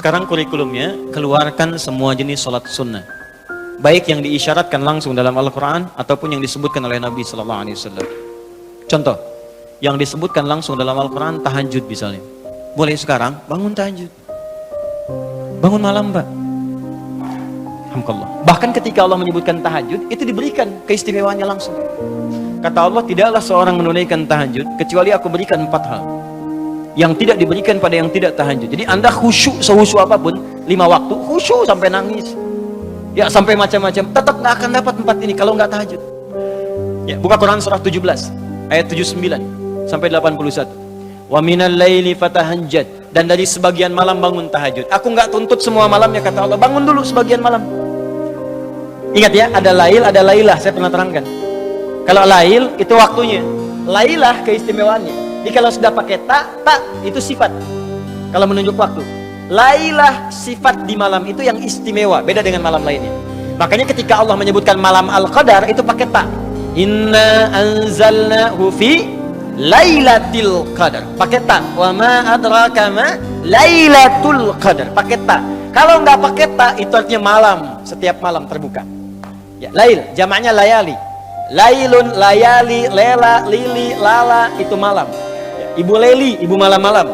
sekarang kurikulumnya keluarkan semua jenis sholat sunnah, baik yang diisyaratkan langsung dalam Al-Quran ataupun yang disebutkan oleh Nabi Sallallahu Alaihi Wasallam. Contoh, yang disebutkan langsung dalam Al-Quran, tahajud misalnya. Boleh sekarang bangun tahajud, bangun malam Pak. Alhamdulillah. Bahkan ketika Allah menyebutkan tahajud, itu diberikan keistimewaannya langsung. Kata Allah, tidaklah seorang menunaikan tahajud kecuali aku berikan 4 hal yang tidak diberikan pada yang tidak tahajud. Jadi Anda khusyuk sehusyuk apapun, 5 waktu khusyuk sampai nangis, ya sampai macam-macam, tetap nggak akan dapat 4 ini kalau nggak tahajud. Ya, buka Quran surah 17 ayat 79 sampai 81. Wa minal laili fatahajjad, dan dari sebagian malam bangun tahajud. Aku nggak tuntut semua malamnya, kata Allah, bangun dulu sebagian malam. Ingat ya, ada lail, ada lailah, saya pernah terangkan. Kalau lail itu waktunya, lailah keistimewaannya. Jadi kalau sudah pakai ta itu sifat. Kalau menunjuk waktu, lailah sifat di malam itu yang istimewa, beda dengan malam lainnya. Makanya ketika Allah menyebutkan malam Al-Qadar itu pakai ta. Inna anzalnahu fi Lailatul Qadar, pakai ta. Wa ma adraka ma Lailatul Qadar, pakai ta. Kalau nggak pakai ta, itu artinya malam, setiap malam terbuka. Ya, lail, jamaknya layali. Lailun, layali, lela, lili, lala, itu malam. Ya, ibu leli, ibu malam-malam.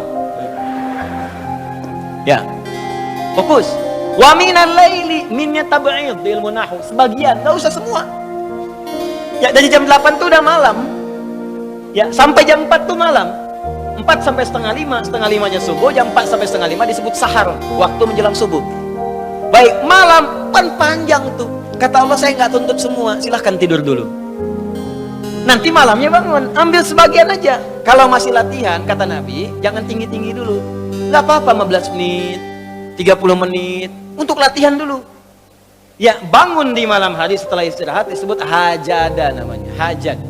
Ya, fokus. Wa minal laili, minnya tab'id di ilmu nahwu, sebagian, nggak usah semua. Ya, dari jam 8 tuh udah malam. Ya, sampai jam 4 tuh malam. 4 sampai setengah 5, setengah 5-nya subuh, jam 4 sampai setengah 5 disebut sahar, waktu menjelang subuh. Baik, malam kan panjang tuh. Kata Allah, saya nggak tuntut semua, silahkan tidur dulu. Nanti malamnya bangun, ambil sebagian aja. Kalau masih latihan, kata Nabi, jangan tinggi-tinggi dulu. Nggak apa-apa 15 menit, 30 menit, untuk latihan dulu. Ya, bangun di malam hari setelah istirahat disebut hajada namanya, hajat.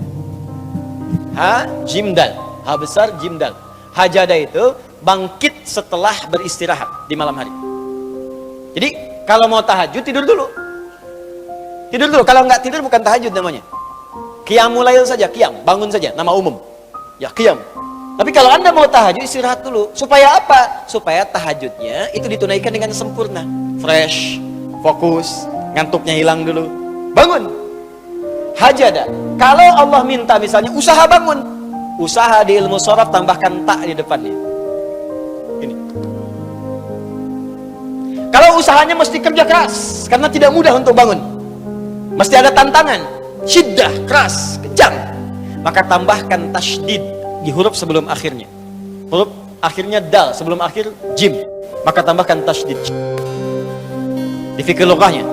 Ha, jimdal, ha besar, jimdal. Hajada itu bangkit setelah beristirahat di malam hari. Jadi kalau mau tahajud, tidur dulu. Tidur dulu, kalau nggak tidur bukan tahajud namanya. Qiyamul lail saja, qiyam, bangun saja, nama umum. Ya, qiyam. Tapi kalau Anda mau tahajud, istirahat dulu. Supaya apa? Supaya tahajudnya itu ditunaikan dengan sempurna. Fresh, fokus, ngantuknya hilang dulu. Bangun. Hajada. Kalau Allah minta misalnya usaha bangun. Usaha di ilmu sharaf tambahkan ta di depannya. Ini. Kalau usahanya mesti kerja keras karena tidak mudah untuk bangun. Mesti ada tantangan, syiddah, keras, kejam. Maka tambahkan tasydid di huruf sebelum akhirnya. Huruf akhirnya dal, sebelum akhir jim. Maka tambahkan tasydid. Di fikih lughahnya,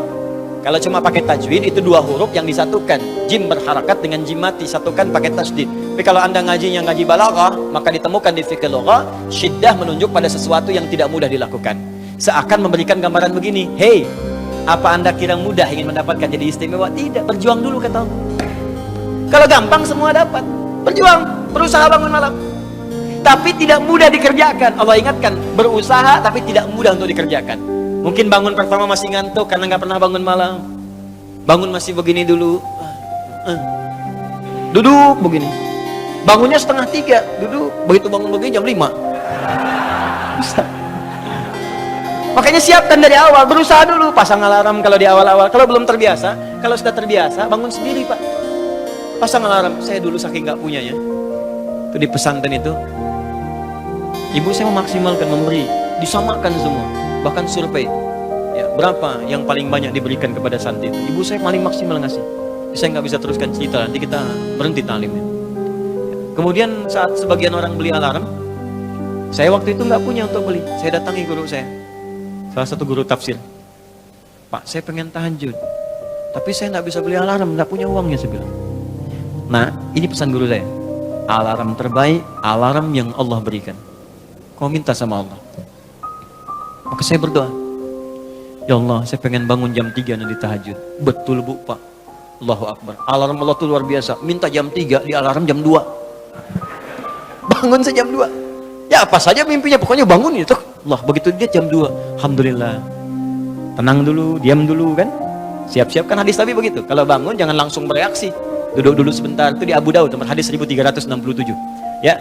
kalau cuma pakai tajwid itu 2 huruf yang disatukan. Jim berharakat dengan jim mati, satukan pakai tasydid. Tapi kalau Anda ngajinya ngaji balaghah, maka ditemukan di fikih lughah, syiddah menunjuk pada sesuatu yang tidak mudah dilakukan. Seakan memberikan gambaran begini, hey, apa Anda kira mudah ingin mendapatkan jadi istimewa? Tidak, berjuang dulu kata Allah. Kalau gampang semua dapat. Berjuang, berusaha bangun malam. Tapi tidak mudah dikerjakan. Allah ingatkan, berusaha tapi tidak mudah untuk dikerjakan. Mungkin bangun pertama masih ngantuk karena nggak pernah bangun malam. Bangun masih begini dulu. Duduk begini. Bangunnya 2:30, duduk. Begitu bangun begini jam 5. Bisa. Makanya siapkan dari awal, berusaha dulu, pasang alarm kalau di awal-awal. Kalau belum terbiasa, kalau sudah terbiasa, bangun sendiri Pak. Pasang alarm. Saya dulu saking nggak punyanya, itu di pesantren itu, ibu saya memaksimalkan memberi, disamakan semua, bahkan survei. Ya, berapa yang paling banyak diberikan kepada santri itu? Ibu saya paling maksimal ngasih. Saya nggak bisa teruskan cerita, nanti kita berhenti talimnya. Kemudian saat sebagian orang beli alarm, saya waktu itu nggak punya untuk beli. Saya datangi guru saya. Salah satu guru tafsir. Pak, saya pengen tahajud, tapi saya nggak bisa beli alarm, nggak punya uangnya, saya bilang. Nah, ini pesan guru saya. Alarm terbaik, alarm yang Allah berikan. Kau minta sama Allah. Maka saya berdoa. Ya Allah, saya pengen bangun jam 3 nanti tahajud. Betul Bu, Pak. Allahu Akbar. Alarm Allah itu luar biasa. Minta jam 3, di alarm jam 2. Bangun saya jam 2. Ya apa saja mimpinya, pokoknya bangun itu. Allah, begitu dia jam 2, alhamdulillah. Tenang dulu, diam dulu kan. Siap-siap kan hadis Nabi begitu. Kalau bangun jangan langsung bereaksi. Duduk dulu sebentar. Itu di Abu Daud nomor hadis 1367. Ya.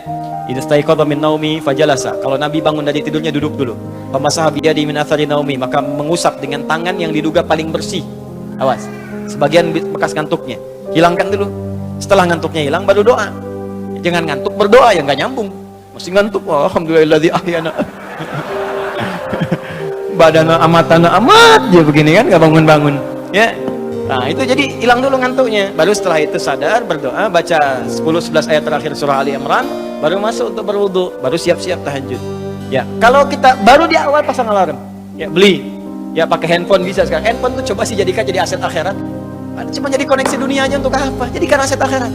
Idza staiqadha min naumi fajalasa. Kalau Nabi bangun dari tidurnya duduk dulu. Famasaha biyadi min athari naumi, maka mengusap dengan tangan yang diduga paling bersih. Awas, sebagian bekas ngantuknya hilangkan dulu. Setelah ngantuknya hilang baru doa. Jangan ngantuk berdoa, ya nggak nyambung. Masih ngantuk, alhamdulillahilladzi ahyana. Badana amatana amat ya begini kan, nggak bangun-bangun. Ya. Nah, itu jadi hilang dulu ngantuknya. Baru setelah itu sadar, berdoa, baca 10-11 ayat terakhir surah Ali Imran, baru masuk untuk berwudu, baru siap-siap tahajud. Ya, kalau kita baru di awal pasang alarm, ya beli, ya pakai handphone bisa sekarang. Handphone tuh coba sih jadikan jadi aset akhirat. Cuma jadi koneksi dunia aja untuk apa? Jadikan aset akhirat.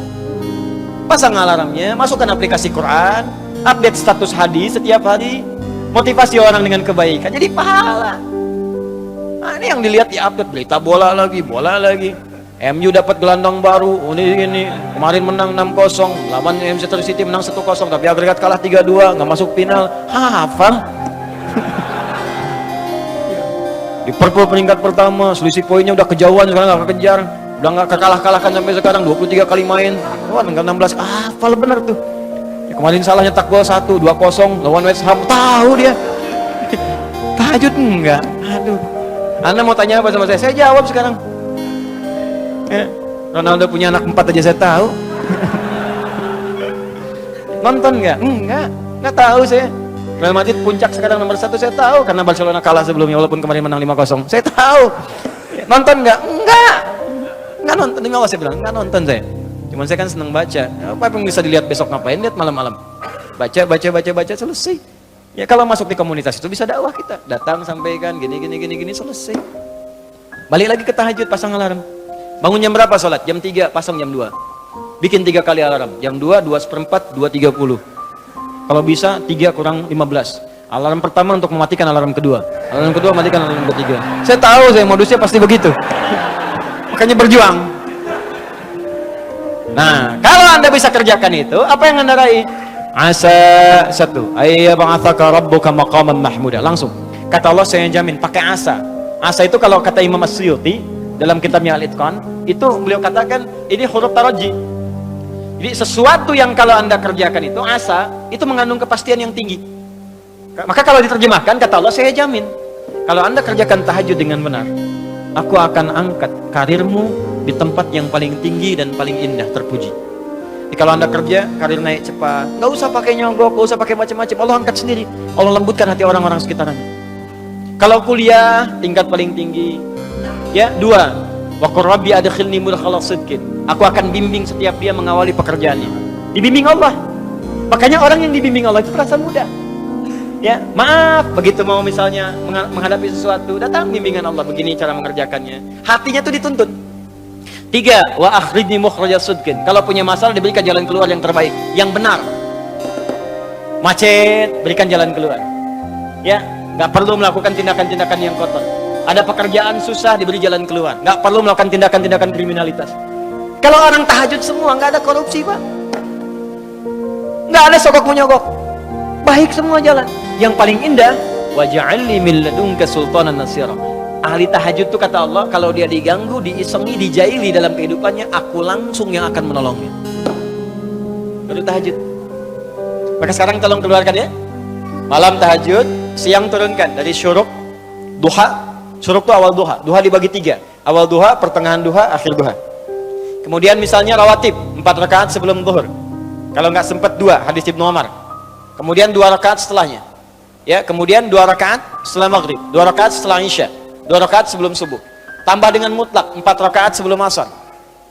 Pasang alarmnya, masukkan aplikasi Quran, update status hadis setiap hari, motivasi orang dengan kebaikan, jadi pahala. Nah, ini yang dilihat di update berita bola lagi. MU dapat gelandang baru, ini kemarin menang 6-0, lawan Manchester City menang 1-0, tapi agregat kalah 3-2, nggak masuk final. Hafal. Liverpool peringkat pertama, selisih poinnya udah kejauhan, sekarang nggak kekejar, udah nggak kekalah-kalahkan sampai sekarang, 23 kali main, wah tinggal 16, hafal bener tuh. Ya, kemarin salah nyetak gol 1-2-0 lawan West Ham, tahu dia. Tahajud enggak? Aduh. Anda mau tanya apa sama saya? Saya jawab sekarang. Ya, Ronaldo punya anak 4 aja saya tahu. Nonton nggak? Nggak tahu saya. Real Madrid puncak sekarang nomor 1 saya tahu, karena Barcelona kalah sebelumnya walaupun kemarin menang 5-0. Saya tahu. Nonton nggak? Nggak nonton. Demi Allah saya bilang nggak nonton saya. Cuman saya kan seneng baca. Apa yang bisa dilihat besok ngapain? Lihat malam-malam. Baca selesai. Ya kalau masuk di komunitas itu bisa dakwah kita. Datang sampaikan gini selesai. Balik lagi ke tahajud, pasang alarm. Bangun jam berapa sholat? Jam 3, pasang jam 2. Bikin 3 kali alarm. Jam 2, 2:04, 2:30. Kalau bisa 3 kurang 15. Alarm pertama untuk mematikan alarm kedua. Alarm kedua matikan alarm ketiga. Saya tahu saya modusnya pasti begitu. Makanya berjuang. Nah, kalau Anda bisa kerjakan itu, apa yang Anda raih? Asa 1, ayyab'atsaka rabbuka maqaman mahmuda. Langsung. Kata Allah saya jamin pakai asa. Asa itu kalau kata Imam As-Suyuti dalam kitabnya Al-Itqan, itu beliau katakan ini huruf taraji. Jadi sesuatu yang kalau Anda kerjakan itu asa, itu mengandung kepastian yang tinggi. Maka kalau diterjemahkan kata Allah saya jamin, kalau Anda kerjakan tahajud dengan benar, aku akan angkat karirmu di tempat yang paling tinggi dan paling indah, terpuji. Jadi kalau Anda kerja, karir naik cepat, nggak usah pakai nyogok, nggak usah pakai macam-macam, Allah angkat sendiri. Allah lembutkan hati orang-orang sekitarnya. Kalau kuliah, tingkat paling tinggi. Ya, 2, wa qur rabbi adkhilni mudkhala sidqin. Aku akan bimbing setiap dia mengawali pekerjaannya. Dibimbing Allah. Makanya orang yang dibimbing Allah itu terasa mudah. Ya, maaf, begitu mau misalnya menghadapi sesuatu, datang bimbingan Allah, begini cara mengerjakannya. Hatinya tuh dituntun. 3, wa akhrijni mukhrajas sidqin. Kalau punya masalah diberikan jalan keluar yang terbaik, yang benar. Macet, berikan jalan keluar. Ya, nggak perlu melakukan tindakan-tindakan yang kotor. Ada pekerjaan susah, diberi jalan keluar. Nggak perlu melakukan tindakan-tindakan kriminalitas. Kalau orang tahajud semua, nggak ada korupsi, Pak. Nggak ada sogok menyogok. Baik semua jalan. Yang paling indah, waj'alni min ladunka sultanan nasira. Ahli tahajud itu kata Allah, kalau dia diganggu, diisengi, dijaili dalam kehidupannya, aku langsung yang akan menolongnya. Baru tahajud. Maka sekarang tolong keluarkan ya. Malam tahajud, siang turunkan dari syuruk, duha. Syuruk itu awal duha. Duha dibagi 3. Awal duha, pertengahan duha, akhir duha. Kemudian misalnya rawatib, 4 rakaat sebelum zuhur. Kalau nggak sempat 2, hadis Ibnu Umar. Kemudian 2 rakaat setelahnya. Ya, kemudian 2 rakaat setelah maghrib, 2 rakaat setelah isya, 2 rakaat sebelum subuh. Tambah dengan mutlak 4 rakaat sebelum asar.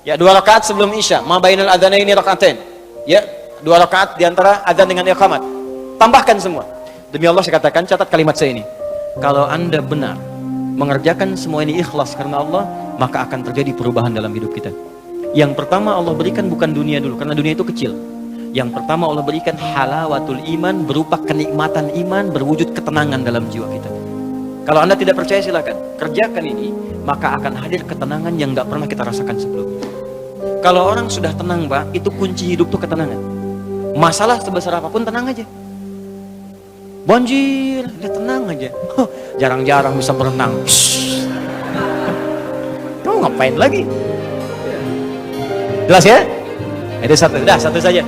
Ya, 2 rakaat sebelum isya, ma bainal adzanaini rakaatain. Ya, 2 rakaat di antara adzan dengan iqamat. Tambahkan semua. Demi Allah saya katakan, catat kalimat saya ini. Kalau Anda benar mengerjakan semua ini ikhlas karena Allah, maka akan terjadi perubahan dalam hidup kita. Yang pertama Allah berikan bukan dunia dulu, karena dunia itu kecil. Yang pertama Allah berikan halawatul iman, berupa kenikmatan iman, berwujud ketenangan dalam jiwa kita. Kalau Anda tidak percaya silakan kerjakan ini, maka akan hadir ketenangan yang nggak pernah kita rasakan sebelumnya. Kalau orang sudah tenang, Pak, itu kunci hidup tuh ketenangan. Masalah sebesar apapun tenang aja. Banjir, dia tenang aja. Jarang-jarang bisa berenang. Kamu ngapain lagi? Jelas ya? Itu satu, dah satu saja.